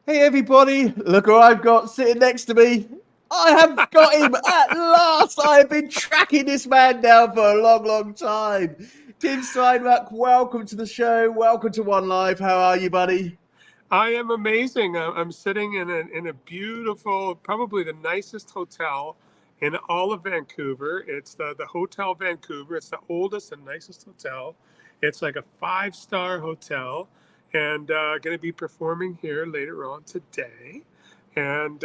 Hey everybody, look who I've got sitting next to me. I have got him at last. I have been tracking this man down for a long, long time. Tim Steinruck, welcome to the show. Welcome to One Life. How are you, buddy? I am amazing. I'm sitting in a beautiful, probably the nicest hotel in all of Vancouver. It's the Hotel Vancouver. It's the oldest and nicest hotel. It's like a five-star hotel, and going to be performing here later on today. And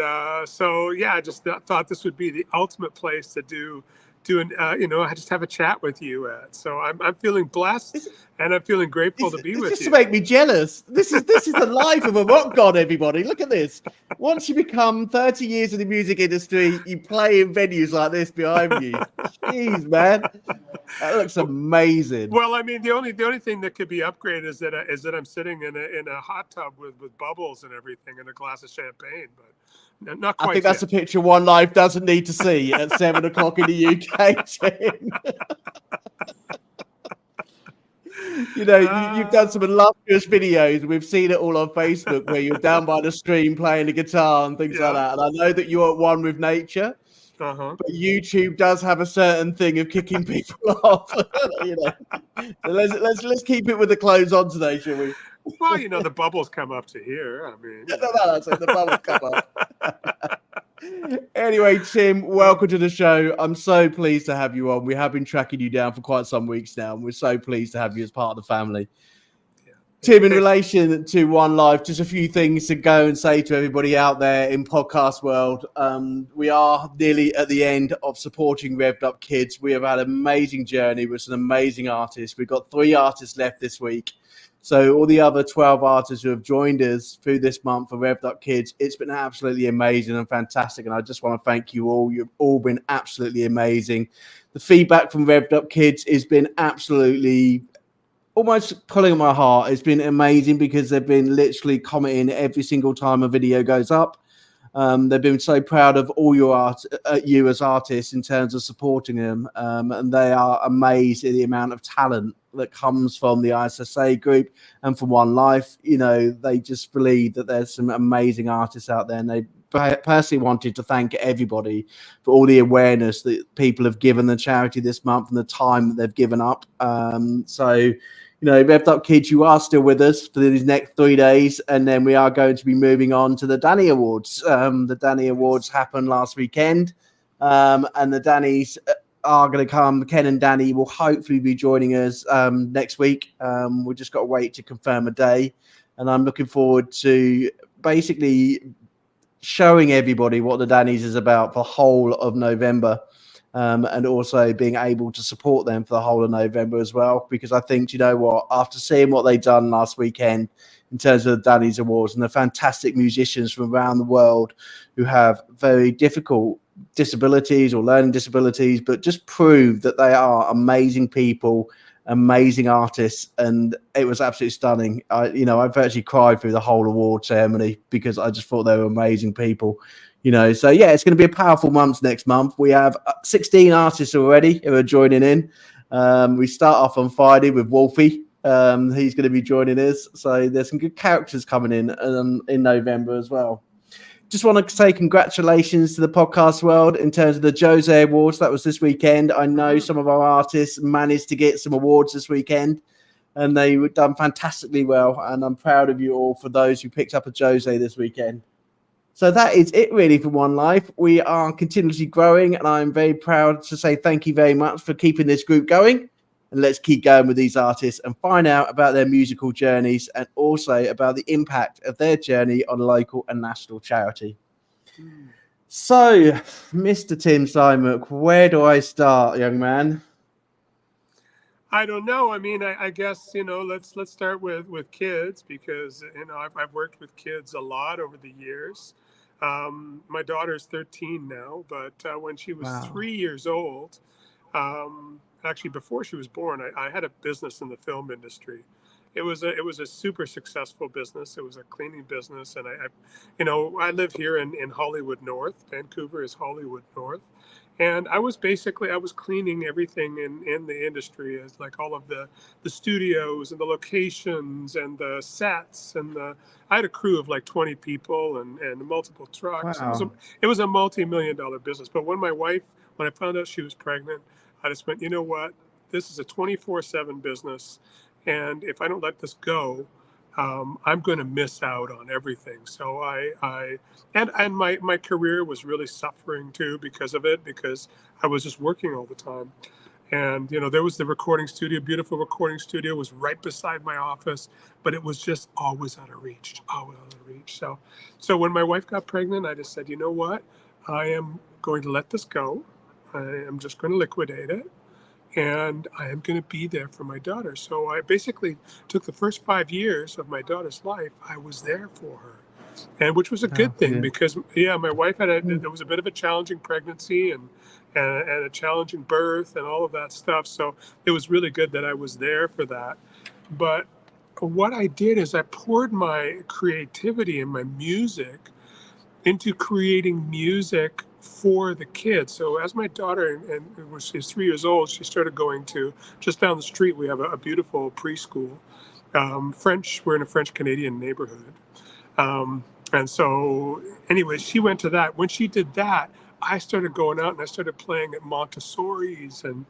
so, yeah, I just thought this would be the ultimate place to I just have a chat with you at. So I'm feeling blessed, and I'm feeling grateful to be It's with just to you. make me jealous. This is the life of a rock god, everybody. Look at this. Once you become 30 years in the music industry, you play in venues like this behind you. Jeez, man. That looks amazing. Well, I mean, the only thing that could be upgraded is that I'm sitting in a hot tub with bubbles and everything and a glass of champagne, but not I think quite that's a yet. picture One Life doesn't need to see at 7 o'clock in the UK, Tim. You've done some Uh, illustrious videos. We've seen it all on Facebook where you're down by the stream playing the guitar and things like yeah. that. And I know that you're at one with nature, Uh-huh. but YouTube does have a certain thing of kicking people off. So let's keep it with the clothes on today, shall we? Well, the bubbles come up to here. I mean, No, that's it. The bubbles come up. Anyway, Tim, welcome to the show. I'm so pleased to have you on. We have been tracking you down for quite some weeks now, and we're so pleased to have you as part of the family. yeah. Tim, in Thanks. relation to One Life, just a few things to go and say to everybody out there in podcast world. We are nearly at the end of supporting Revved Up Kids. We have had an amazing journey with some amazing artists. We've got 3 artists left this week. So all the other 12 artists who have joined us through this month for Revved Up Kids, it's been absolutely amazing and fantastic. And I just want to thank you all. You've all been absolutely amazing. The feedback from Revved Up Kids has been absolutely almost pulling my heart. It's been amazing because they've been literally commenting every single time a video goes up. They've been so proud of all you as artists in terms of supporting them, and they are amazed at the amount of talent that comes from the ISSA group and from One Life. They just believe that there's some amazing artists out there, and they personally wanted to thank everybody for all the awareness that people have given the charity this month and the time that they've given up. Revved Up Kids, you are still with us for these next 3 days, and then we are going to be moving on to the Danny Awards. The Danny Awards happened last weekend, and the Dannys are going to come. Ken and Danny will hopefully be joining us next week. We've just got to wait to confirm a day, and I'm looking forward to basically showing everybody what the Dannys is about for the whole of November. And also being able to support them for the whole of November as well. Because I think, after seeing what they've done last weekend in terms of the Danny's Awards and the fantastic musicians from around the world who have very difficult disabilities or learning disabilities, but just prove that they are amazing people, amazing artists, and it was absolutely stunning. I virtually cried through the whole award ceremony because I just thought they were amazing people. So yeah, it's going to be a powerful month next month. We have 16 artists already who are joining in. We start off on Friday with Wolfie. He's going to be joining us. So there's some good characters coming in November as well. Just want to say congratulations to the podcast world in terms of the Jose Awards. That was this weekend. I know some of our artists managed to get some awards this weekend, and they were done fantastically well. And I'm proud of you all for those who picked up a Jose this weekend. So that is it really for One Life. We are continuously growing, and I'm very proud to say thank you very much for keeping this group going. And let's keep going with these artists and find out about their musical journeys and also about the impact of their journey on local and national charity. So, Mr. Tim Steinruck, where do I start, young man? I don't know. I mean, I guess let's start with kids because I've worked with kids a lot over the years. My daughter's 13 now, but when she was Wow. 3 years old, actually before she was born, I had a business in the film industry. It was a super successful business. It was a cleaning business, and I live here in Hollywood North. Vancouver is Hollywood North, And I was cleaning everything in the industry, as like all of the studios and the locations and the sets I had a crew of like 20 people and multiple trucks. Wow. It was a multi-million-dollar business. But when I found out she was pregnant, I just went, you know what? This is a 24/7 business, and if I don't let this go, I'm going to miss out on everything. So and my career was really suffering too because of it, because I was just working all the time. And there was the recording studio, beautiful recording studio, was right beside my office, but it was just always out of reach, always out of reach. So when my wife got pregnant, I just said, you know what? I am going to let this go. I am just going to liquidate it, and I am going to be there for my daughter. So I basically took the first 5 years of my daughter's life. I was there for her, and which was a good thing, because my wife there was a bit of a challenging pregnancy and a challenging birth and all of that stuff. So it was really good that I was there for that. But what I did is I poured my creativity and my music into creating music for the kids. So as my daughter, and when she was 3 years old, she started going to, just down the street, we have a beautiful preschool. We're in a French Canadian neighborhood. And so anyway, she went to that. When she did that, I started going out and I started playing at Montessori's and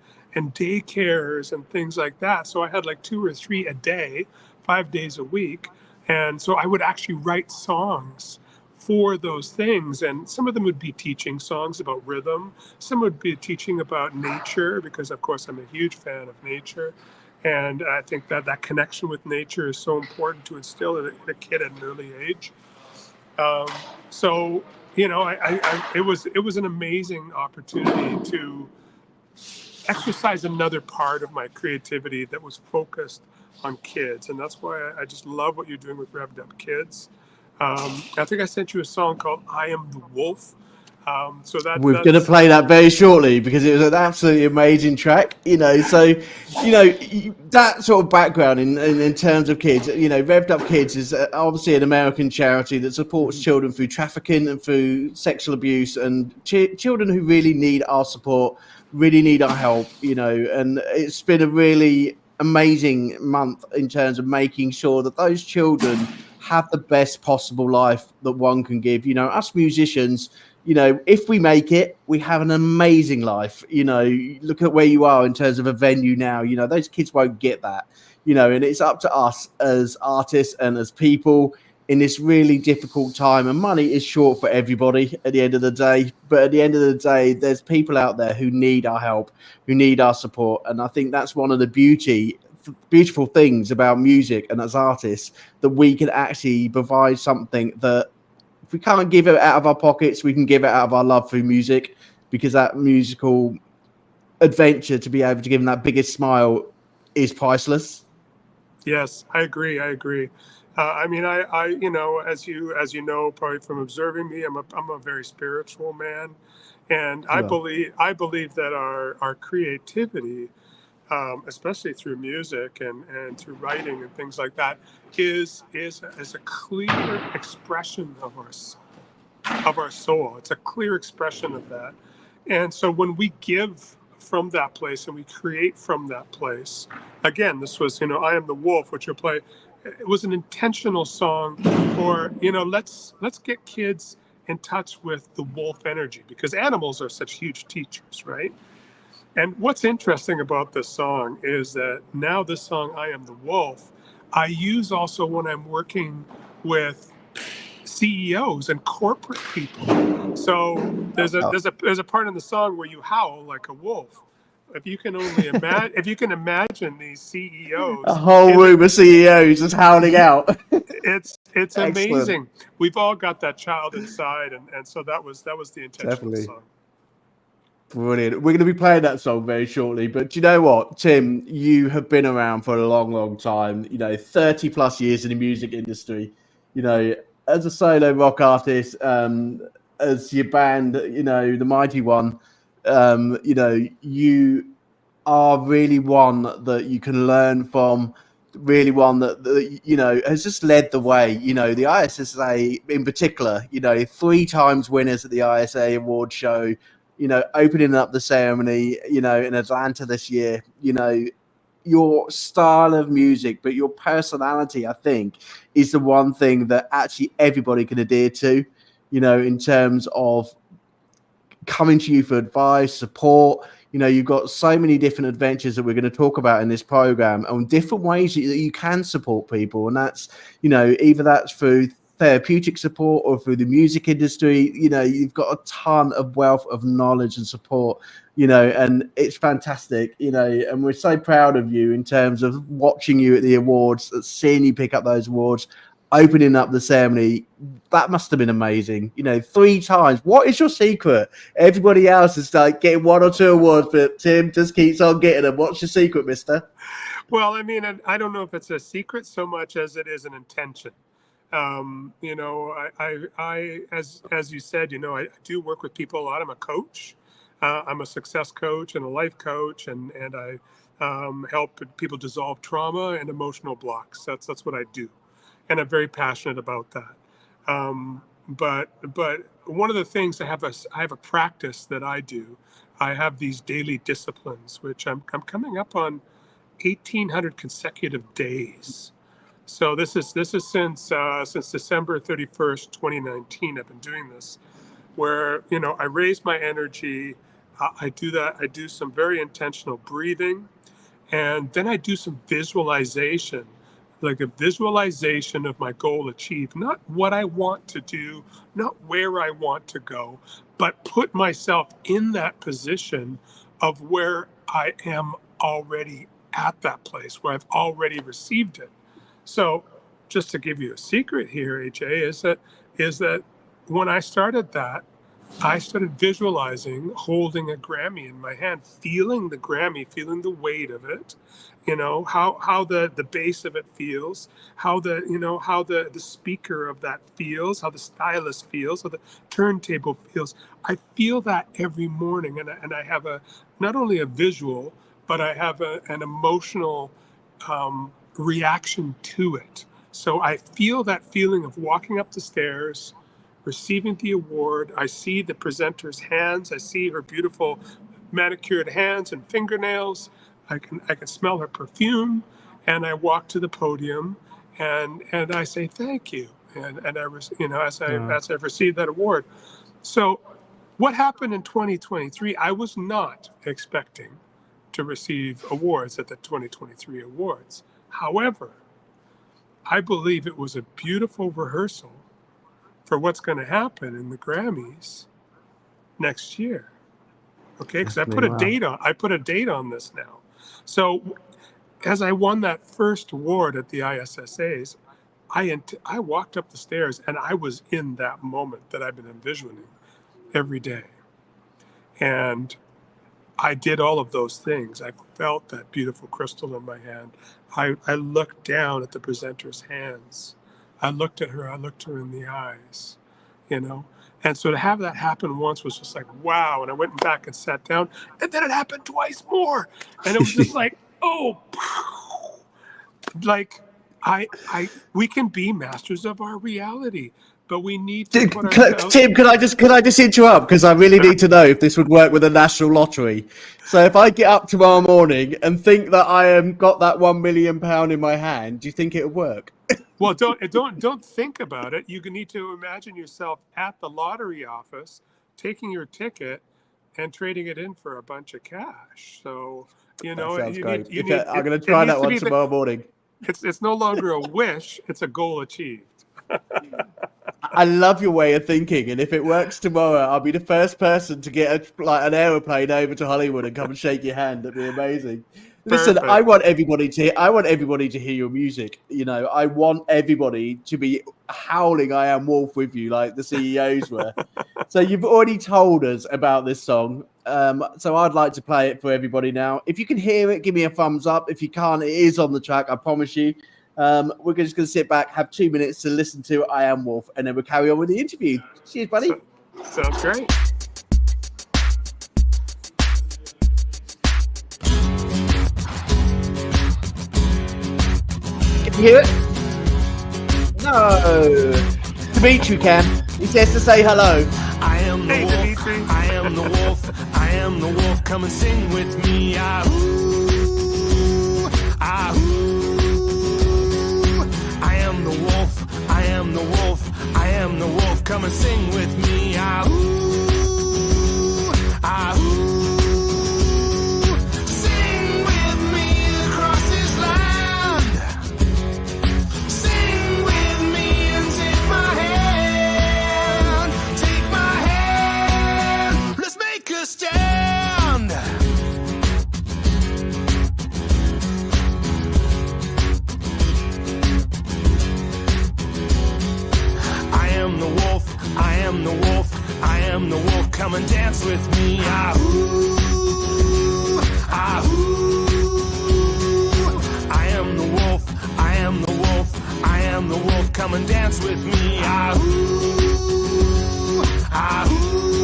daycares and things like that. So I had like 2 or 3 a day, 5 days a week. And so I would actually write songs for those things. And some of them would be teaching songs about rhythm. Some would be teaching about nature, because of course I'm a huge fan of nature. And I think that connection with nature is so important to instill in a kid at an early age. So, it was an amazing opportunity to exercise another part of my creativity that was focused on kids. And that's why I just love what you're doing with Revved Up Kids. I think I sent you a song called "I Am the Wolf." We're going to play that very shortly, because it was an absolutely amazing track. So that sort of background in terms of kids. Revved Up Kids is obviously an American charity that supports children through trafficking and through sexual abuse, and children who really need our support, really need our help. And it's been a really amazing month in terms of making sure that those children have the best possible life that one can give. Us musicians, if we make it, we have an amazing life. Look at where you are in terms of a venue now. Those kids won't get that. And it's up to us as artists and as people in this really difficult time. And money is short for everybody at the end of the day. But at the end of the day, there's people out there who need our help, who need our support. And I think that's one of the beautiful things about music and as artists, that we can actually provide something that, if we can't give it out of our pockets, we can give it out of our love for music, because that musical adventure, to be able to give them that biggest smile, is priceless. Yes, I agree. I as you know, probably from observing me, I'm a very spiritual man, and I believe that our creativity, especially through music and through writing and things like that, is a clear expression of our soul. It's a clear expression of that. And so when we give from that place and we create from that place, again, this was, I Am the Wolf, which you'll play. It was an intentional song for, let's get kids in touch with the wolf energy, because animals are such huge teachers, right? And what's interesting about this song is that now this song, I Am the Wolf, I use also when I'm working with CEOs and corporate people. So there's a part in the song where you howl like a wolf. If you can imagine these CEOs, a whole room of CEOs just howling out. It's amazing. We've all got that child inside, and so that was the intention of the song. Brilliant. We're going to be playing that song very shortly. But do you know what, Tim? You have been around for a long, long time. 30 plus years in the music industry. As a solo rock artist, as your band, the Mighty One, you are really one that you can learn from. Really one that has just led the way. The ISSA in particular. 3 times winners at the ISA award show. opening up the ceremony, in Atlanta this year, your style of music, but your personality, I think, is the one thing that actually everybody can adhere to, in terms of coming to you for advice, support. You've got so many different adventures that we're going to talk about in this program, and different ways that you can support people. And that's, either that's through therapeutic support or through the music industry. You've got a ton of wealth of knowledge and support, and it's fantastic, and we're so proud of you in terms of watching you at the awards, seeing you pick up those awards, opening up the ceremony. That must have been amazing. 3 times. What is your secret? Everybody else is like getting 1 or 2 awards, but Tim just keeps on getting them. What's your secret, mister? Well, I mean, I don't know if it's a secret so much as it is an intention. I as you said, I do work with people a lot. I'm a coach. I'm a success coach and a life coach, and I help people dissolve trauma and emotional blocks. That's what I do, and I'm very passionate about that. But one of the things I have a practice that I do. I have these daily disciplines, which I'm coming up on 1,800 consecutive days. So this is since December 31st, 2019. I've been doing this, where I raise my energy. I do that. I do some very intentional breathing, and then I do some visualization, like a visualization of my goal achieved. Not what I want to do, not where I want to go, but put myself in that position of where I am already at that place, where I've already received it. So just to give you a secret here, AJ, is that when I started that, I started visualizing holding a Grammy in my hand, feeling the Grammy, feeling the weight of it, how the base of it feels, how the speaker of that feels, how the stylus feels, how the turntable feels. I feel that every morning, and I have not only a visual, but I have an emotional reaction to it. So I feel that feeling of walking up the stairs, receiving the award. I see the presenter's hands. I see her beautiful manicured hands and fingernails. I can smell her perfume, and I walk to the podium, and I say thank you, and I as I've received that award. So what happened in 2023? I was not expecting to receive awards at the 2023 awards. However, I believe it was a beautiful rehearsal for what's going to happen in the Grammys next year. Okay, because I put a date on this now. So as I won that first award at the ISSAs, I walked up the stairs and I was in that moment that I've been envisioning every day. And I did all of those things. I felt that beautiful crystal in my hand. I looked down at the presenter's hands. I looked at her. I looked her in the eyes, And so to have that happen once was just like, wow. And I went back and sat down. And then it happened twice more. And it was just like, oh, like we can be masters of our reality. But we need to put ourselves... Tim, can I just interrupt? Because I really need to know if this would work with a national lottery. So if I get up tomorrow morning and think that I am got that £1 million in my hand, do you think it would work? Well, don't think about it. You need to imagine yourself at the lottery office, taking your ticket and trading it in for a bunch of cash. So that sounds great. I'm going to try that one tomorrow morning. It's no longer a wish; it's a goal achieved. I love your way of thinking, and if it works tomorrow, I'll be the first person to get an aeroplane over to Hollywood and come and shake your hand. That'd be amazing. Listen, perfect. I want everybody to hear your music. I want everybody to be howling "I Am Wolf" with you, like the CEOs were. So you've already told us about this song. So I'd like to play it for everybody now. If you can hear it, give me a thumbs up. If you can't, it is on the track. I promise you. We're just going to sit back, have 2 minutes to listen to "I Am Wolf," and then we'll carry on with the interview. Cheers, buddy. Sounds great. Can you hear it? No. Dimitri can. He says to say hello. I am the Hey, wolf. Dimitri. I am the wolf. I am the wolf. Come and sing with me. Ah-hoo. Ah-hoo. I am the wolf. I am the wolf. I am the wolf. Come and sing with me. Ah-hoo. Ah-hoo. Sing with me across this land. Sing with me and take my hand. Take my hand. Let's make a stand. I am the wolf. I am the wolf. I am the wolf. Come and dance with me. Ah-hoo. Ah-hoo. I am the wolf. I am the wolf. I am the wolf. Come and dance with me. Ah-hoo. Ah-hoo.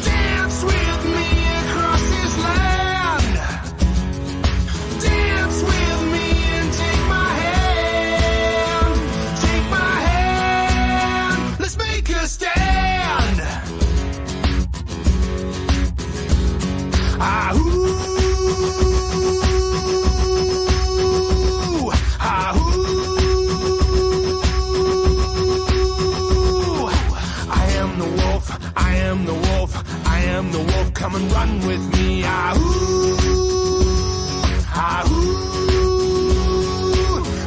Dance with me across this land. Dance with me and take my hand. Take my hand. Let's make a stand. Ah-hoo. Ah-hoo. I am the wolf. I am the wolf. I am the wolf. Come and run with me. Ah-hoo. Ah-hoo.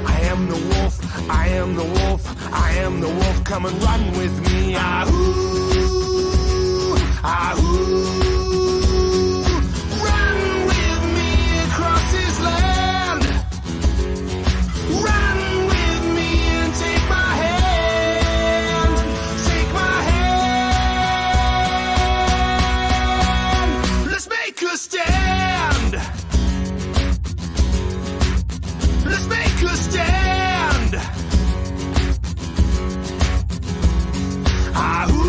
I am the wolf. I am the wolf. I am the wolf. Come and run with me. Ah-hoo. Ah-hoo. Run with me across this land. Run with me and take my hand. Take my hand. Let's make a stand. Let's make a stand. Ah-hoo.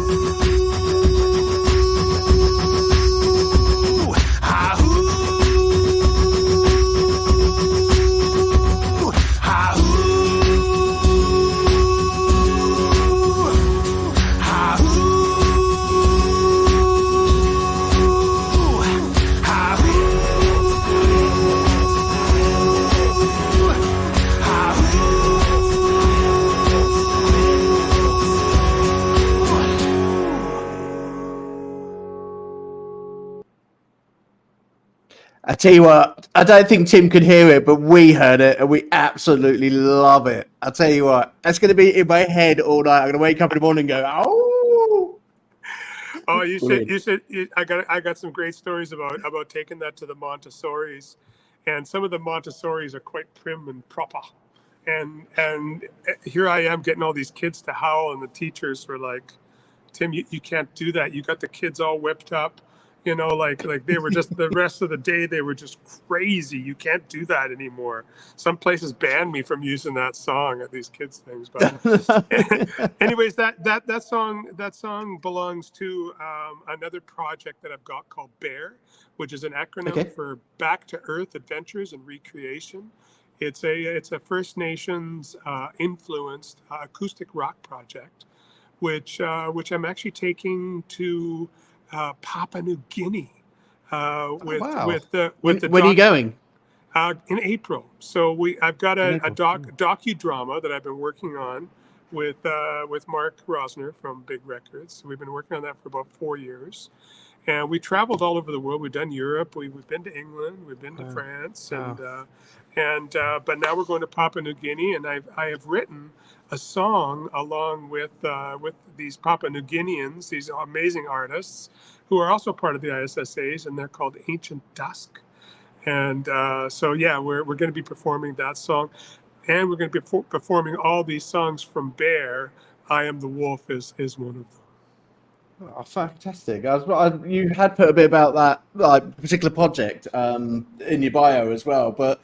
Ah-hoo. I tell you what, I don't think Tim could hear it, but we heard it and we absolutely love it. I tell you what, that's going to be in my head all night. I'm going to wake up in the morning and go, oh. Oh, you Brilliant. should. I got some great stories about taking that to the Montessoris, and some of the Montessoris are quite prim and proper, and here I am getting all these kids to howl, and the teachers were like, "Tim, you can't do that. You got the kids all whipped up." You know, like they were just the rest of the day they were just crazy. You can't do that anymore. Some places banned me from using that song at these kids things. But anyways, that song belongs to another project that I've got called BEAR, which is an acronym for Back to Earth Adventures and Recreation. It's a First Nations influenced acoustic rock project, which I'm actually taking to Papua New Guinea when are you going? In April. So I've got a docudrama that I've been working on with Mark Rosner from Big Records. So we've been working on that for about 4 years, and we traveled all over the world. We've done Europe, we've been to England, we've been to France, and but now we're going to Papua New Guinea, and I have written a song along with these Papua New Guineans, these amazing artists who are also part of the ISSAs, and they're called Ancient Dusk. And so we're going to be performing that song, and we're going to be performing all these songs from BEAR. I Am the Wolf is one of them. Oh, fantastic! You had put a bit about that particular project in your bio as well, but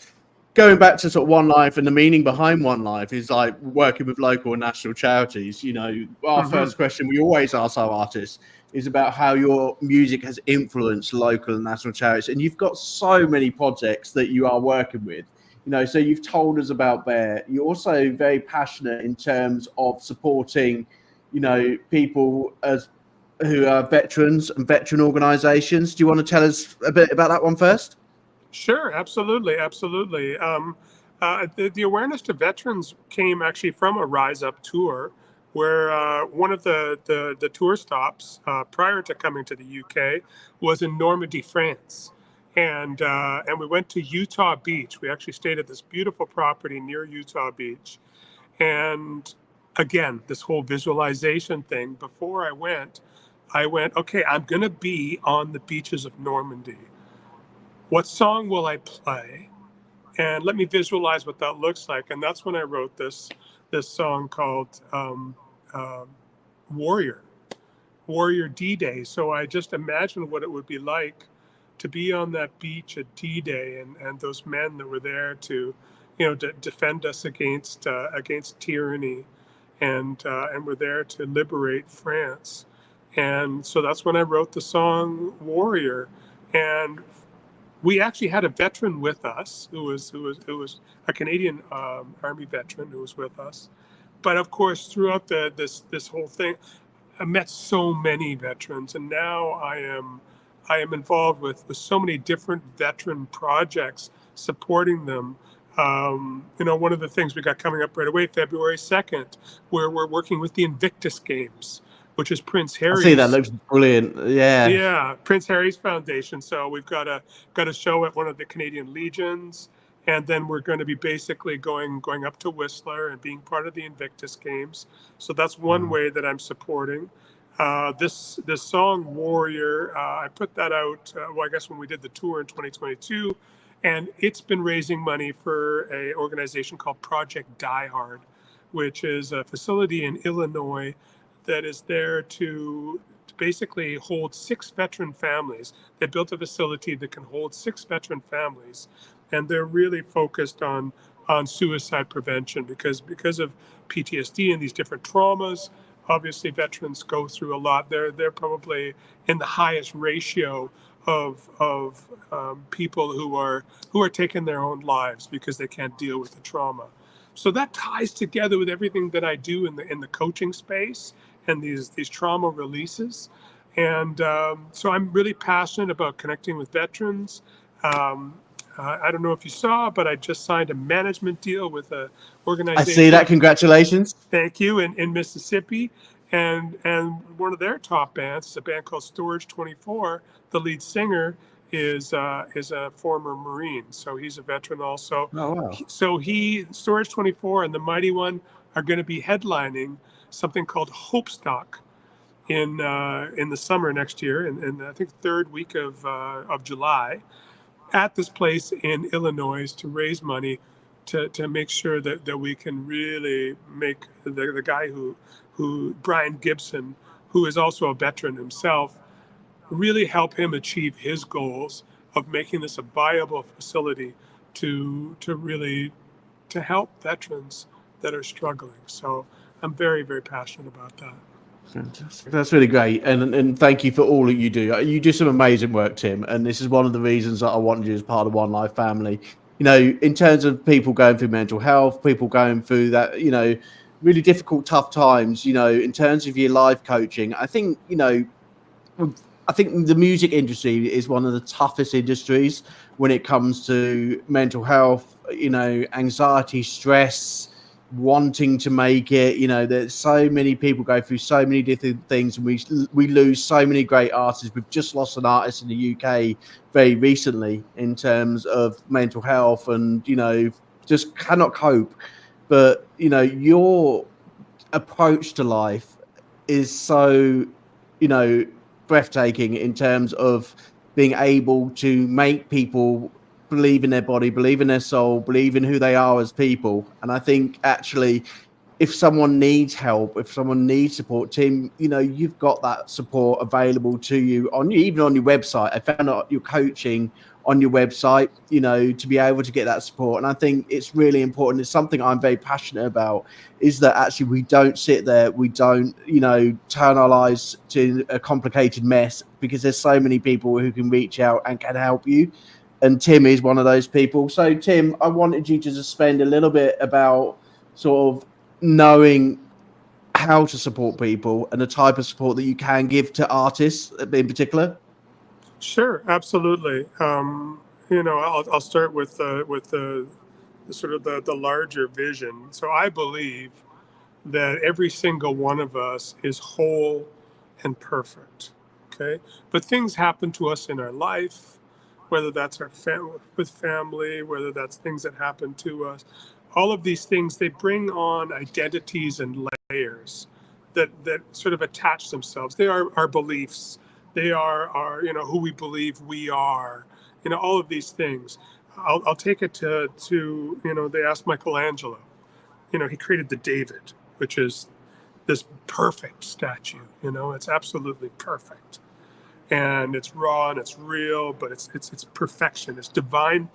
going back to sort of One Life and the meaning behind One Life is like working with local and national charities. You know, our first question we always ask our artists is about how your music has influenced local and national charities. And you've got so many projects that you are working with. You know, so you've told us about BEAR. You're also very passionate in terms of supporting people who are veterans and veteran organizations. Do you want to tell us a bit about that one first? Sure, absolutely. The awareness to veterans came actually from a Rise Up tour, where one of the tour stops prior to coming to the UK was in Normandy, France. And we went to Utah Beach. We actually stayed at this beautiful property near Utah Beach. And again, this whole visualization thing, before I went, okay, I'm going to be on the beaches of Normandy. What song will I play? And let me visualize what that looks like. And that's when I wrote this song called Warrior D-Day. So I just imagined what it would be like to be on that beach at D-Day, and those men that were there to defend us against tyranny, and were there to liberate France. And so that's when I wrote the song Warrior. And we actually had a veteran with us who was a Canadian Army veteran who was with us. But of course, throughout this whole thing, I met so many veterans, and now I am involved with so many different veteran projects, supporting them. One of the things we got coming up right away, February 2nd, where we're working with the Invictus Games, which is Prince Harry's. I see, that looks brilliant. Yeah, Prince Harry's Foundation. So we've got a show at one of the Canadian Legions, and then we're going to be basically going up to Whistler and being part of the Invictus Games. So that's one way that I'm supporting. This song Warrior, I put that out, I guess when we did the tour in 2022, and it's been raising money for an organization called Project Die Hard, which is a facility in Illinois that is there to basically hold 6 veteran families. They built a facility that can hold 6 veteran families, and they're really focused on suicide prevention because of PTSD and these different traumas. Obviously, veterans go through a lot. They're probably in the highest ratio of people who are taking their own lives because they can't deal with the trauma. So that ties together with everything that I do in the coaching space and these trauma releases. And so I'm really passionate about connecting with veterans. I don't know if you saw, but I just signed a management deal with a organization. I see that. Congratulations. Thank you. In Mississippi. And one of their top bands is a band called Storage 24. The lead singer is a former Marine, so he's a veteran also. Oh, wow. So Storage 24 and the Mighty One are going to be headlining something called Hopestock in the summer next year, and I think third week of July, at this place in Illinois to raise money to make sure that we can really make the guy who Brian Gibson, who is also a veteran himself, really help him achieve his goals of making this a viable facility to help veterans that are struggling. So I'm very, very passionate about that. Fantastic. That's really great, and thank you for all that you do. You do some amazing work, Tim, and this is one of the reasons that I wanted you as part of One Life family. In terms of people going through mental health, people going through that, really difficult, tough times. In terms of your life coaching, I think the music industry is one of the toughest industries when it comes to mental health. Anxiety, stress, wanting to make it. There's so many people go through so many different things, and we lose so many great artists. We've just lost an artist in the UK very recently in terms of mental health, and just cannot cope. But your approach to life is so breathtaking in terms of being able to make people believe in their body, believe in their soul, believe in who they are as people. And I think actually, if someone needs help, if someone needs support, Tim, you've got that support available to you even on your website. I found out your coaching on your website, to be able to get that support. And I think it's really important. It's something I'm very passionate about, is that actually we don't sit there, we don't, turn our lives to a complicated mess, because there's so many people who can reach out and can help you. And Tim is one of those people. So, Tim, I wanted you to just spend a little bit about sort of knowing how to support people and the type of support that you can give to artists in particular? Sure, absolutely. I'll start with the sort of the larger vision. So I believe that every single one of us is whole and perfect. Okay, but things happen to us in our life, whether that's our family, whether that's things that happen to us. All of these things, they bring on identities and layers that sort of attach themselves. They are our beliefs. They are our, who we believe we are. All of these things. I'll take it to they asked Michelangelo. He created the David, which is this perfect statue. It's absolutely perfect, and it's raw and it's real, but it's perfection. It's divine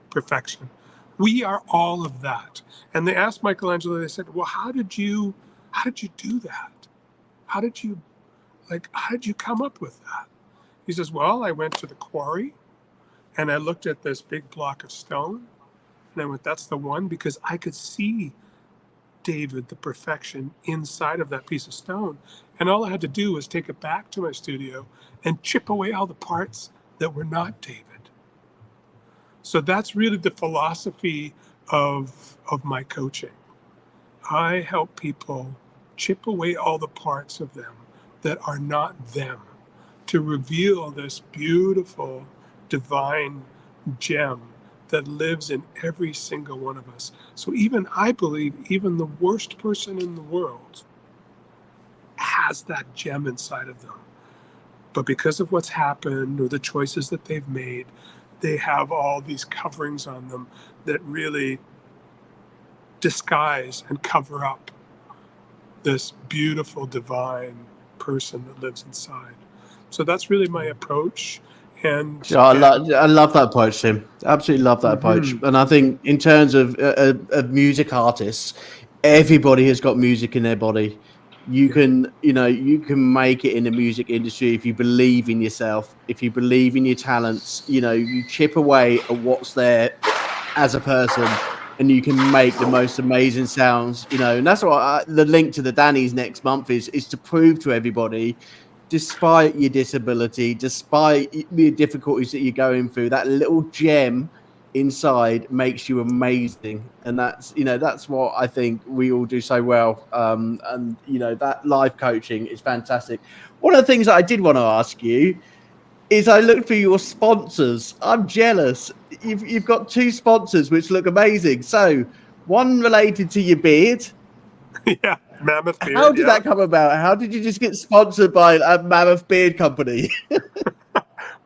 perfection. We are all of that. And they asked Michelangelo. They said, "Well, how did you do that? How did you come up with that?" He says, "Well, I went to the quarry, and I looked at this big block of stone, and I went, that's the one, because I could see David, the perfection, inside of that piece of stone. And all I had to do was take it back to my studio and chip away all the parts that were not David." So that's really the philosophy of my coaching. I help people chip away all the parts of them that are not them, to reveal this beautiful, divine gem that lives in every single one of us. So I believe even the worst person in the world has that gem inside of them. But because of what's happened or the choices that they've made, they have all these coverings on them that really disguise and cover up this beautiful, divine person that lives inside. So that's really my approach. And I love that approach, Tim. Absolutely love that approach. And I think in terms of music artists, everybody has got music in their body. You can make it in the music industry if you believe in yourself, if you believe in your talents. You chip away at what's there as a person, and you can make the most amazing sounds. And that's what the link to the Danny's next month is to prove to everybody, despite your disability, despite the difficulties that you're going through, that little gem inside makes you amazing. And that's what I think we all do so well. And that life coaching is fantastic. One of the things that I did want to ask you is I looked for your sponsors. I'm jealous. You've got 2 sponsors which look amazing. So one related to your beard. Yeah, Mammoth Beard. How did that come about? How did you just get sponsored by a Mammoth Beard company?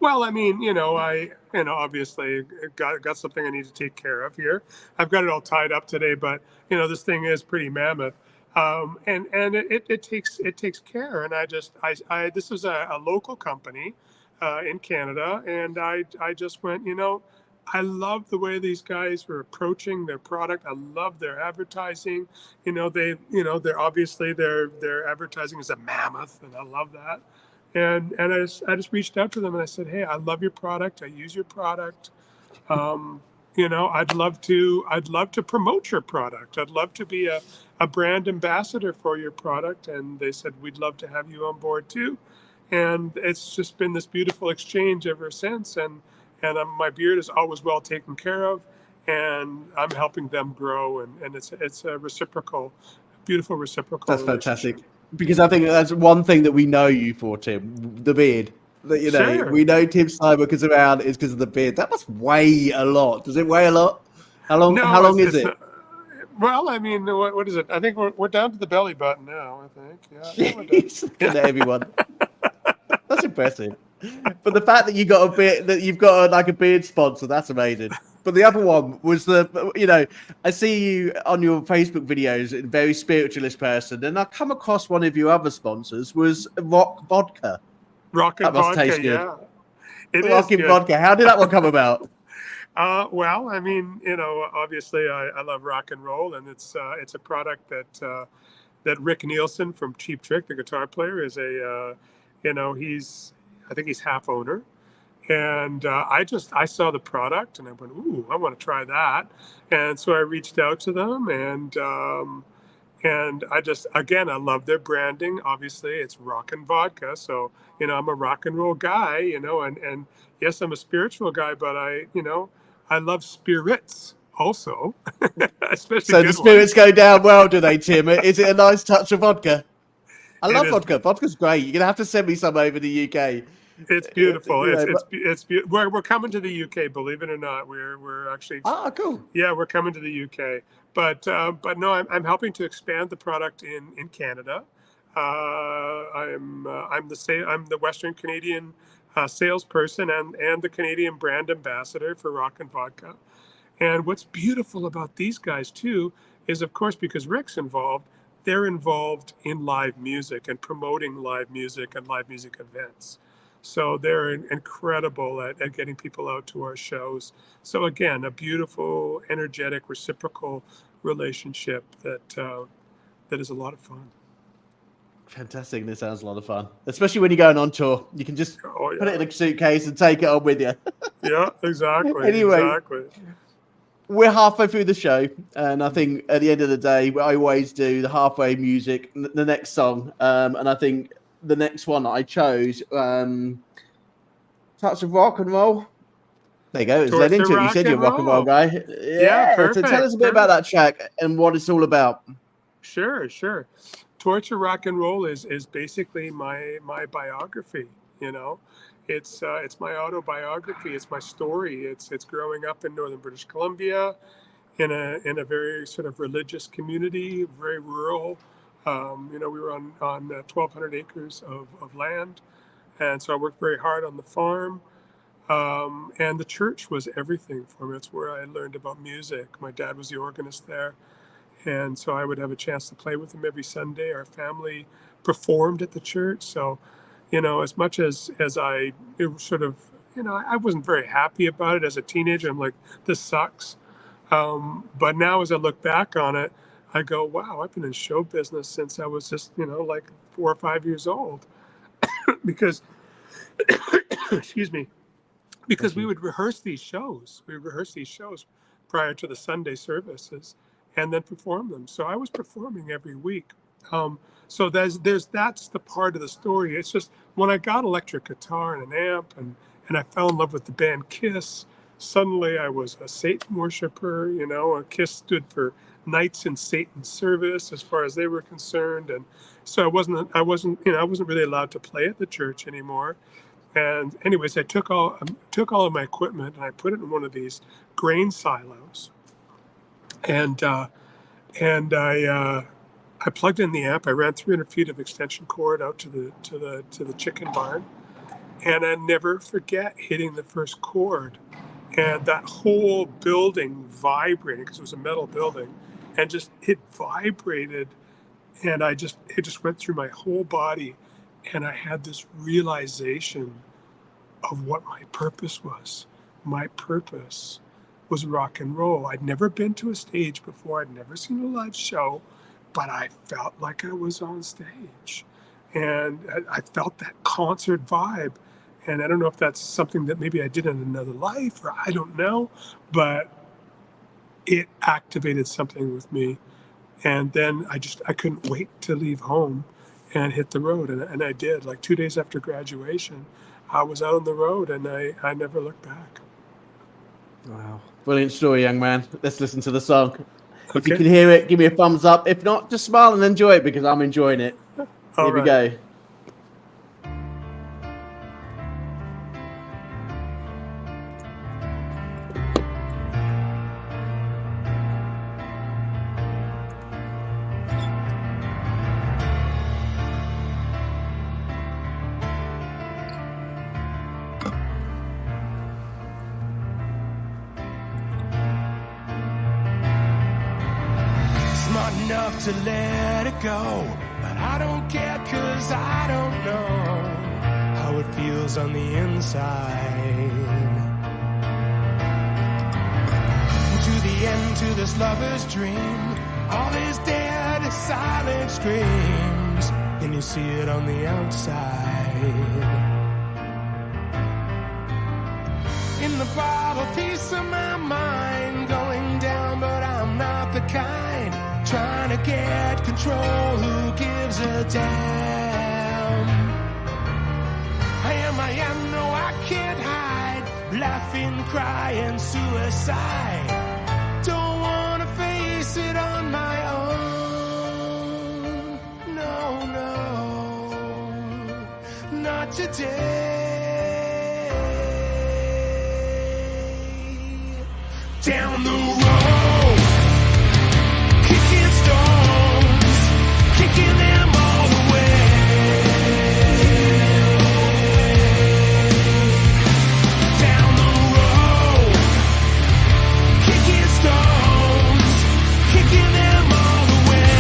Well, I mean, I obviously got something I need to take care of here. I've got it all tied up today, but this thing is pretty mammoth, and it takes care. And I this was a local company in Canada, and I just went, I love the way these guys were approaching their product. I love their advertising. They're obviously their advertising is a mammoth, and I love that. And I just reached out to them and I said, "Hey, I love your product. I use your product. I'd love to promote your product. I'd love to be a brand ambassador for your product." And they said, "We'd love to have you on board too." And it's just been this beautiful exchange ever since. And my beard is always well taken care of, and I'm helping them grow. And it's a reciprocal, beautiful reciprocal. That's fantastic. Because I think that's one thing that we know you for, Tim, the beard. That Sure. we know Tim Steinruck is around is because of the beard. That must weigh a lot. Does it weigh a lot? How long is it? Well, I mean, what is it? I think we're down to the belly button now. I think. Yeah. Look at everyone. That's impressive. But the fact that you got a beard, that you've got like a beard sponsor, that's amazing. But the other one was I see you on your Facebook videos, a very spiritualist person, and I come across one of your other sponsors was Rock Vodka. Rockin' Vodka, yeah. Rockin' Vodka. How did that one come about? Well, I mean, obviously I love rock and roll, and it's a product that Rick Nielsen from Cheap Trick, the guitar player, is I think he's half owner. And I saw the product and I went, ooh, I want to try that. And so I reached out to them, and And I love their branding. Obviously, it's rock and vodka. So, I'm a rock and roll guy, and yes, I'm a spiritual guy, but I love spirits also, especially So good the spirits ones. go down well, do they, Tim? Is it a nice touch of vodka? I It love is. vodka. Vodka's great. You're gonna have to send me some over the UK. It's beautiful. You know, It's beautiful. We're coming to the UK, believe it or not. We're actually, cool. yeah, we're coming to the UK. But no, I'm helping to expand the product in Canada. I'm the Western Canadian salesperson and the Canadian brand ambassador for Rock and Vodka. And what's beautiful about these guys too is, of course, because Rick's involved, they're involved in live music and promoting live music and live music events. So they're incredible at getting people out to our shows. So again, a beautiful, energetic, reciprocal relationship that is a lot of fun. Fantastic. This sounds a lot of fun, especially when you're going on tour. You can just put it in a suitcase and take it on with you. Yeah, exactly. Anyway, exactly. We're halfway through the show, and I think at the end of the day, I always do the halfway music, the next song, and I think the next one that I chose, touch of rock and roll. There you go. It's led into it. You said you're a rock and roll guy. Yeah, perfect. So tell us a bit about that track and what it's all about. Sure. Torture Rock and Roll is basically my biography. It's my autobiography. It's my story. It's growing up in northern British Columbia, in a very sort of religious community, very rural. We were on 1,200 acres of land, and so I worked very hard on the farm. And the church was everything for me. It's where I learned about music. My dad was the organist there. And so I would have a chance to play with him every Sunday. Our family performed at the church. So, as much as I sort of, I wasn't very happy about it as a teenager. I'm like, this sucks. But now as I look back on it, I go, wow, I've been in show business since I was just, like 4 or 5 years old. Because, excuse me, because we would rehearse these shows. We would rehearse these shows prior to the Sunday services, and then perform them. So I was performing every week. So that's the part of the story. It's just when I got electric guitar and an amp, and I fell in love with the band Kiss. Suddenly I was a Satan worshiper. Kiss stood for Knights in Satan's Service as far as they were concerned, and so I wasn't really allowed to play at the church anymore. And anyways, I took all of my equipment and I put it in one of these grain silos. And I plugged in the amp. I ran 300 feet of extension cord out to the chicken barn, and I never forget hitting the first chord, and that whole building vibrated because it was a metal building, and it vibrated, and it just went through my whole body, and I had this realization of what my purpose was. My purpose was rock and roll. I'd never been to a stage before. I'd never seen a live show, but I felt like I was on stage, and I felt that concert vibe. And I don't know if that's something that maybe I did in another life, or I don't know, but it activated something with me. And then I couldn't wait to leave home and hit the road. And I did. Like 2 days after graduation, I was out on the road, and I never looked back. Wow. Brilliant story, young man. Let's listen to the song. If you can hear it, give me a thumbs up. If not, just smile and enjoy it, because I'm enjoying it. Here we go. Smart enough to let it go, but I don't care, 'cause I don't know how it feels on the inside. To the end, to this lover's dream, all is dead, silent screams, and you see it on the outside. In the bottle, piece of my mind going down, but I'm not the kind trying to get control. Who gives a damn? I am, no, I can't hide. Laughing, crying, suicide. Don't wanna face it on my own. No, no, not today. Down the road, kicking stones, kicking them all the way. Down the road, kicking stones, kicking them all the way.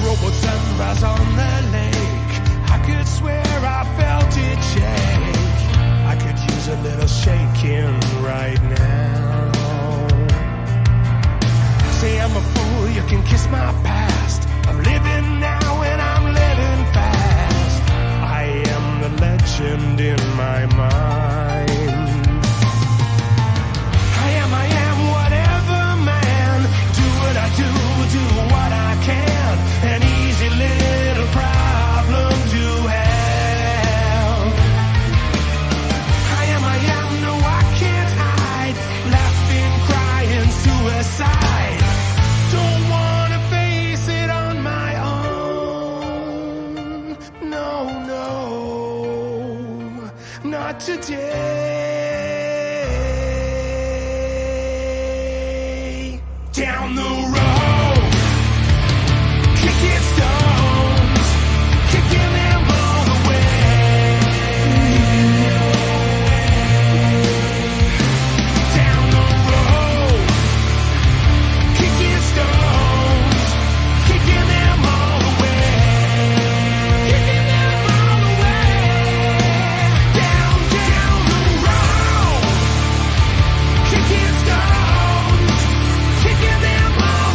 Rowboat sunrise on the lake, I could swear I felt it shake. I could use a little shaking right now. Say I'm a fool, you can kiss my past. I'm living now and I'm living fast. I am the legend in my mind. I am whatever, man. Do what I do what I can. An easy little problem to have. I am, no, I can't hide. Laughing, crying, suicide. Don't wanna face it on my own. No, no, not today. Down the road, kicking stones, kicking them all the way. Down the road, kicking stones, kicking them all the way. Kicking them all the way. Down the road, kicking stones, kicking them all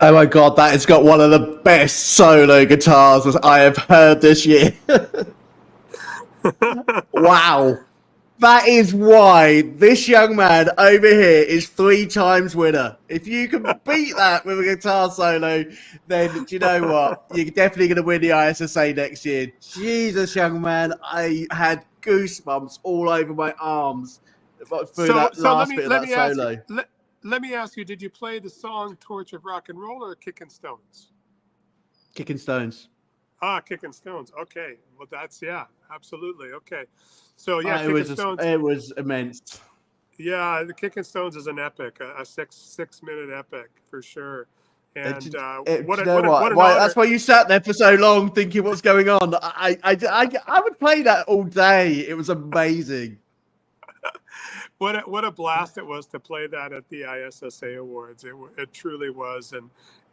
Oh my God, that has got one of the best solo guitars I have heard this year. Wow. That is why this young man over here is 3 times winner. If you can beat that with a guitar solo, then do you know what? You're definitely going to win the ISSA next year. Jesus, young man, I had goosebumps all over my arms through that last bit of that solo. Let me ask you, did you play the song Torch of Rock and Roll or Kickin' Stones? Kicking Stones. Kickin' Stones. Okay. Well, that's, yeah, absolutely. Okay. So, yeah, Stones. It was immense. Yeah, the Kickin' Stones is an epic, a six-minute epic for sure. And what an honor. That's why you sat there for so long thinking what's going on. I would play that all day. It was amazing. What a blast it was to play that at the ISSA Awards. It truly was.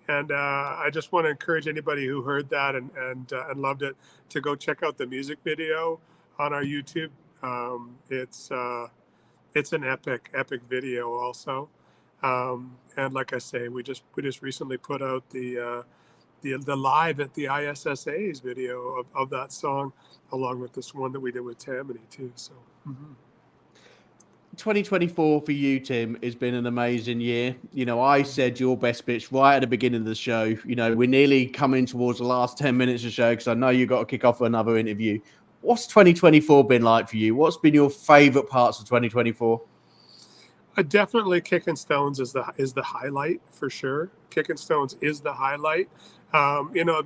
And I just want to encourage anybody who heard that and loved it to go check out the music video on our YouTube. It's an epic video also. And like I say, we just recently put out the live at the ISSA's video of that song, along with this one that we did with Tammany too. So. Mm-hmm. 2024 for you, Tim, has been an amazing year. You know, I said your best bits right at the beginning of the show. You know, we're nearly coming towards the last 10 minutes of the show because I know you've got to kick off another interview. What's 2024 been like for you? What's been your favorite parts of 2024? Definitely Kickin' Stones is the highlight for sure. Kickin' Stones is the highlight. You know,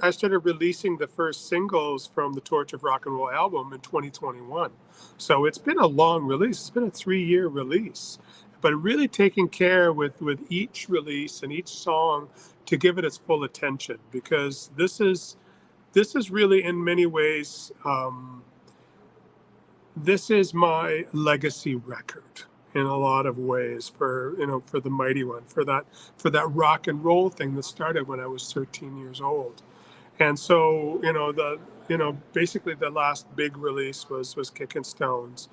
I started releasing the first singles from the Torch of Rock and Roll album in 2021. So it's been a long release. It's been a 3-year release, but really taking care with each release and each song to give it its full attention, because this is really in many ways, this is my legacy record in a lot of ways for the Mighty One, for that rock and roll thing that started when I was 13 years old. And so, basically the last big release was Kickin' Stones.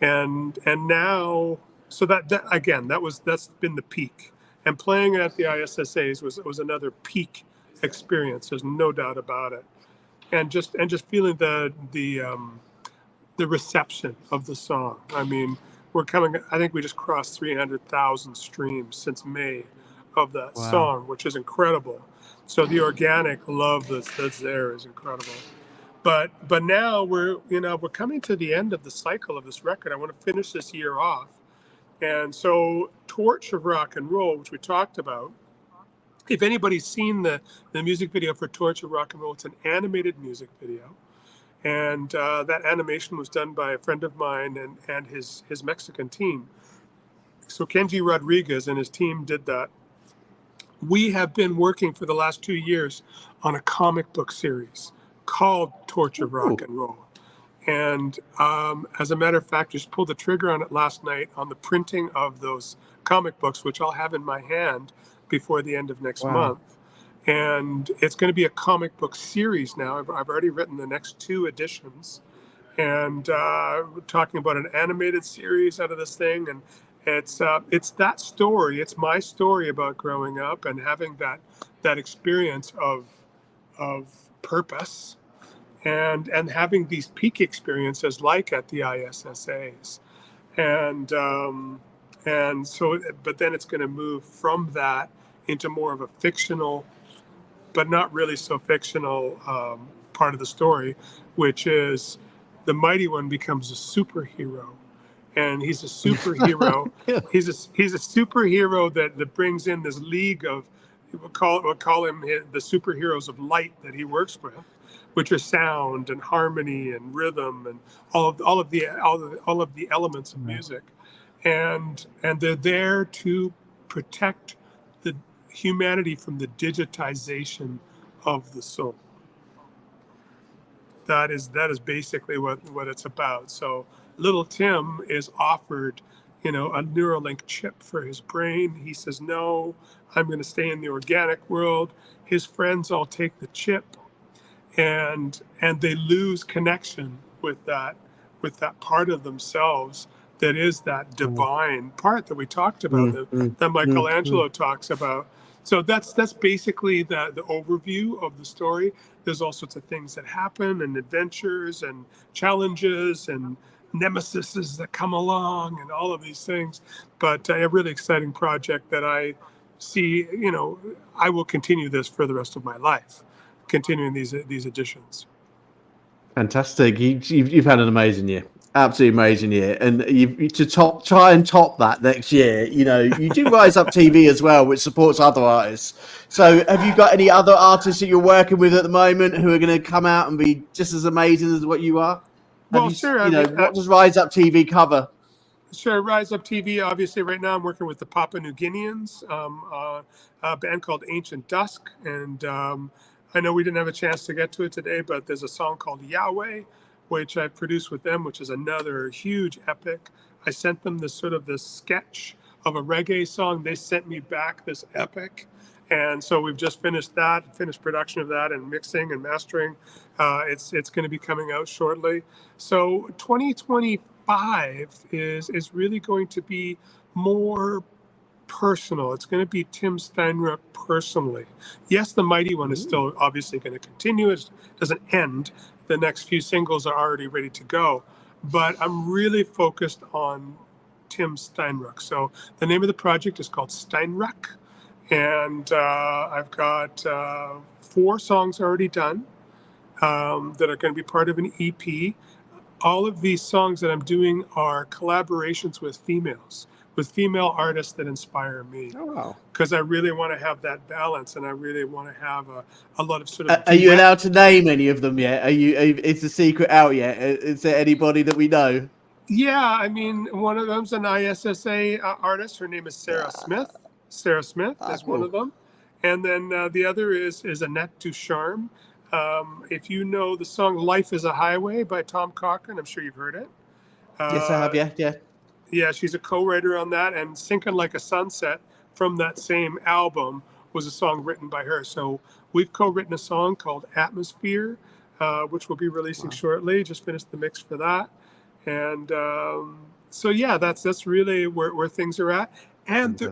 And now, so that's been the peak. And playing at the ISSAs was another peak experience. There's no doubt about it. And just feeling the reception of the song. I mean, I think we just crossed 300,000 streams since May of that song, which is incredible. So the organic love that's there is incredible. But now we're coming to the end of the cycle of this record. I want to finish this year off. And so Torch of Rock and Roll, which we talked about, if anybody's seen the music video for Torch of Rock and Roll, it's an animated music video. And that animation was done by a friend of mine and his Mexican team. So Kenji Rodriguez and his team did that. We have been working for the last 2 years on a comic book series called Torch of Rock and Roll. And as a matter of fact, just pulled the trigger on it last night on the printing of those comic books, which I'll have in my hand before the end of next month. And it's going to be a comic book series now. I've already written the next 2 editions. And we're talking about an animated series out of this thing. And it's that story. It's my story about growing up and having that experience of purpose and having these peak experiences like at the ISSAs. And so, but then it's going to move from that into more of a fictional, but not really so fictional part of the story, which is the Mighty One becomes a superhero. And he's a superhero. He's a superhero that brings in this league of, we'll call him the superheroes of light that he works with, which are sound and harmony and rhythm and all of the elements of music, and they're there to protect the humanity from the digitization of the soul. That is basically what it's about. So little Tim is offered, a Neuralink chip for his brain. He says, no, I'm going to stay in the organic world. His friends all take the chip, and they lose connection with that part of themselves that is that divine part that we talked about, that Michelangelo talks about. So that's basically the overview of the story. There's all sorts of things that happen, and adventures and challenges and nemesises that come along and all of these things. But a really exciting project that I see, I will continue this for the rest of my life, continuing these editions. Fantastic. You've had an amazing year. Absolutely amazing year. And try and top that next year. You do Rise Up TV as well, which supports other artists. So have you got any other artists that you're working with at the moment who are going to come out and be just as amazing as what you are? Well, sure. What does Rise Up TV cover? Sure, Rise Up TV. Obviously, right now I'm working with the Papua New Guineans, a band called Ancient Dusk, and I know we didn't have a chance to get to it today, but there's a song called Yahweh, which I produced with them, which is another huge epic. I sent them this sketch of a reggae song. They sent me back this epic, and so we've just finished production of that, and mixing and mastering. It's going to be coming out shortly. So 2025 is really going to be more personal. It's going to be Tim Steinruck personally. Yes, the Mighty One is still obviously going to continue. It doesn't end. The next few singles are already ready to go, but I'm really focused on Tim Steinruck. So the name of the project is called Steinruck, and I've got 4 songs already done that are going to be part of an EP. All of these songs that I'm doing are collaborations with female artists that inspire me. Oh, wow. Because I really want to have that balance, and I really want to have a lot of sort of. Are you allowed to name any of them yet? Is the secret out yet? Is there anybody that we know? Yeah, I mean, one of them's an ISSA artist. Her name is Sarah Smith. Sarah Smith is one of them. And then the other is Annette Ducharme. If you know the song Life is a Highway by Tom Cochrane, I'm sure you've heard it. Yes, I have, yeah. Yeah, she's a co-writer on that, and Sinking Like a Sunset from that same album was a song written by her. So we've co-written a song called Atmosphere, which we'll be releasing shortly. Just finished the mix for that. And so yeah, that's really where things are at. And the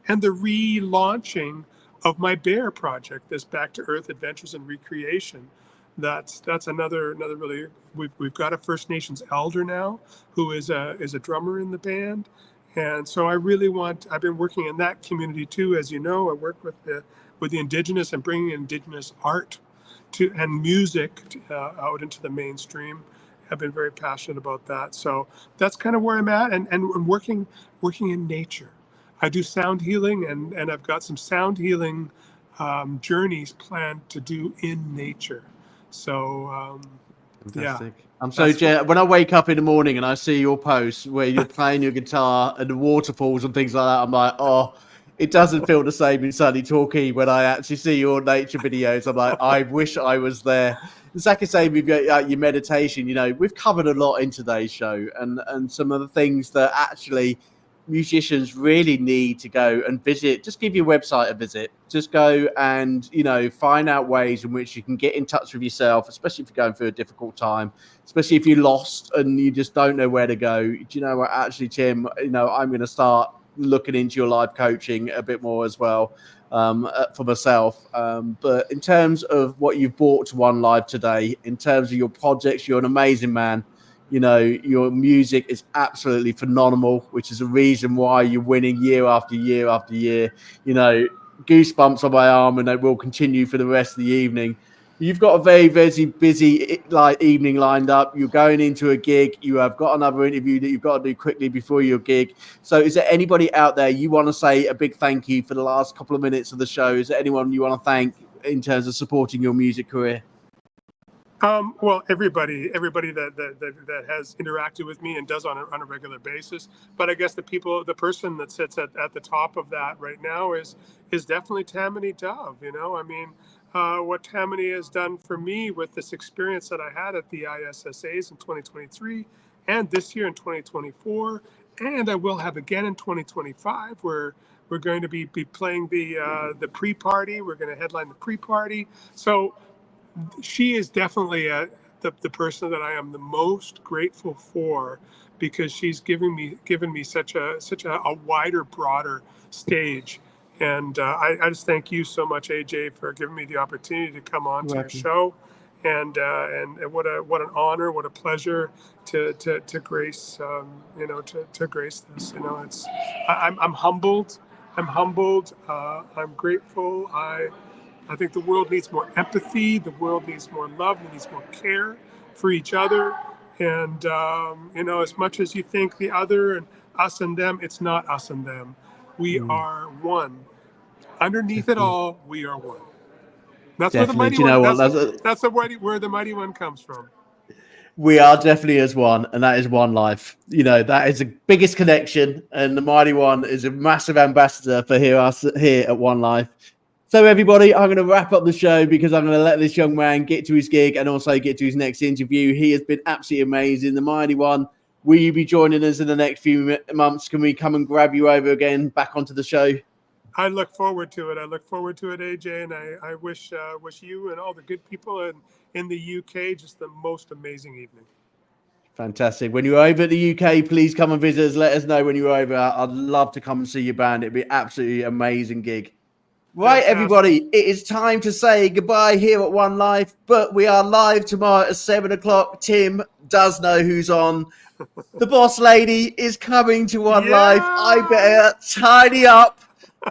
relaunching of my Bear project, this Back to Earth Adventures and Recreation. That's another really. We've got a First Nations elder now who is a drummer in the band, and so I've been working in that community too. As you know, I work with the Indigenous and bringing Indigenous art and music out into the mainstream. I've been very passionate about that. So that's kind of where I'm at, and working in nature. I do sound healing, and I've got some sound healing journeys planned to do in nature. So, fantastic. Yeah. I'm so when I wake up in the morning and I see your posts where you're playing your guitar and the waterfalls and things like that, I'm like, oh, it doesn't feel the same in sunny Torquay when I actually see your nature videos. I'm like, I wish I was there. Exactly same with your meditation. We've covered a lot in today's show, and some of the things that actually musicians really need to go and visit. Just give your website a visit. Just go and find out ways in which you can get in touch with yourself, especially if you're going through a difficult time, especially if you're lost and you just don't know where to go. Do you know what, actually, Tim, I'm going to start looking into your live coaching a bit more as well for myself. But in terms of what you've brought to One Live today, in terms of your projects, you're an amazing man. Your music is absolutely phenomenal, which is a reason why you're winning year after year after year. Goosebumps on my arm, and they will continue for the rest of the evening. You've got a very, very busy evening lined up. You're going into a gig. You have got another interview that you've got to do quickly before your gig. So is there anybody out there you want to say a big thank you for the last couple of minutes of the show? Is there anyone you want to thank in terms of supporting your music career? Well, everybody that has interacted with me and does on a regular basis. But I guess the person that sits at the top of that right now is definitely Tammany Dove. What Tammany has done for me with this experience that I had at the ISSAs in 2023 and this year in 2024, and I will have again in 2025, where we're going to be playing the pre-party. We're going to headline the pre-party. So she is definitely the person that I am the most grateful for, because she's given me such a wider, broader stage, And I just thank you so much, AJ, for giving me the opportunity to come on to your welcome. show. And what an honor, what a pleasure to grace to grace this. It's I'm humbled. I'm humbled. I'm grateful. I think the world needs more empathy. The world needs more love. It needs more care for each other. And as much as you think the other and us and them, it's not us and them. We are one. Underneath it all, we are one. That's where the Definitely. mighty Do you one. know what? That's where the mighty one comes from. We are definitely as one, and that is one life. That is the biggest connection, and the Mighty One is a massive ambassador for us here at One Life. So, everybody, I'm going to wrap up the show because I'm going to let this young man get to his gig and also get to his next interview. He has been absolutely amazing. The Mighty One, will you be joining us in the next few months? Can we come and grab you over again back onto the show? I look forward to it. AJ, and I wish you and all the good people in the UK just the most amazing evening. Fantastic. When you're over at the UK, please come and visit us. Let us know when you're over. I'd love to come and see your band. It'd be absolutely amazing gig. Right, Fantastic. everybody, it is time to say goodbye here at One Life, but we are live tomorrow at 7 o'clock. Tim does know who's on. The boss lady is coming to One Life. I better tidy up.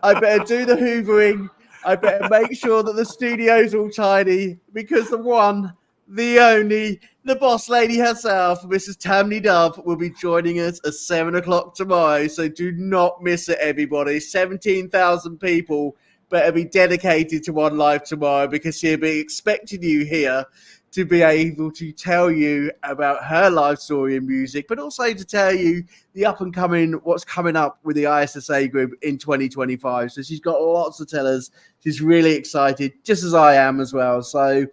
I better do the hoovering. I better make sure that the studio's all tidy because the one, the only, the boss lady herself, Mrs. Tammy Dove, will be joining us at 7 o'clock tomorrow. So do not miss it, everybody. 17,000 people better be dedicated to One Life tomorrow because she'll be expecting you here to be able to tell you about her life story in music, but also to tell you the up and coming, what's coming up with the ISSA group in 2025. So she's got lots to tell us. She's really excited, just as I am as well. So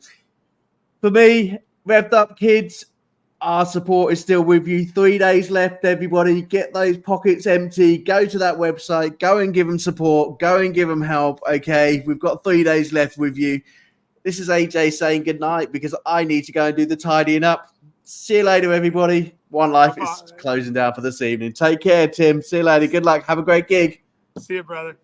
for me, Revved Up Kids, our support is still with you. 3 days left, everybody. Get those pockets empty. Go to that website. Go and give them support. Go and give them help. Okay, we've got 3 days left with you. This is AJ saying goodnight because I need to go and do the tidying up. See you later, everybody. One Life is closing down for this evening. Take care, Tim. See you later. Good luck. Have a great gig. See you, brother.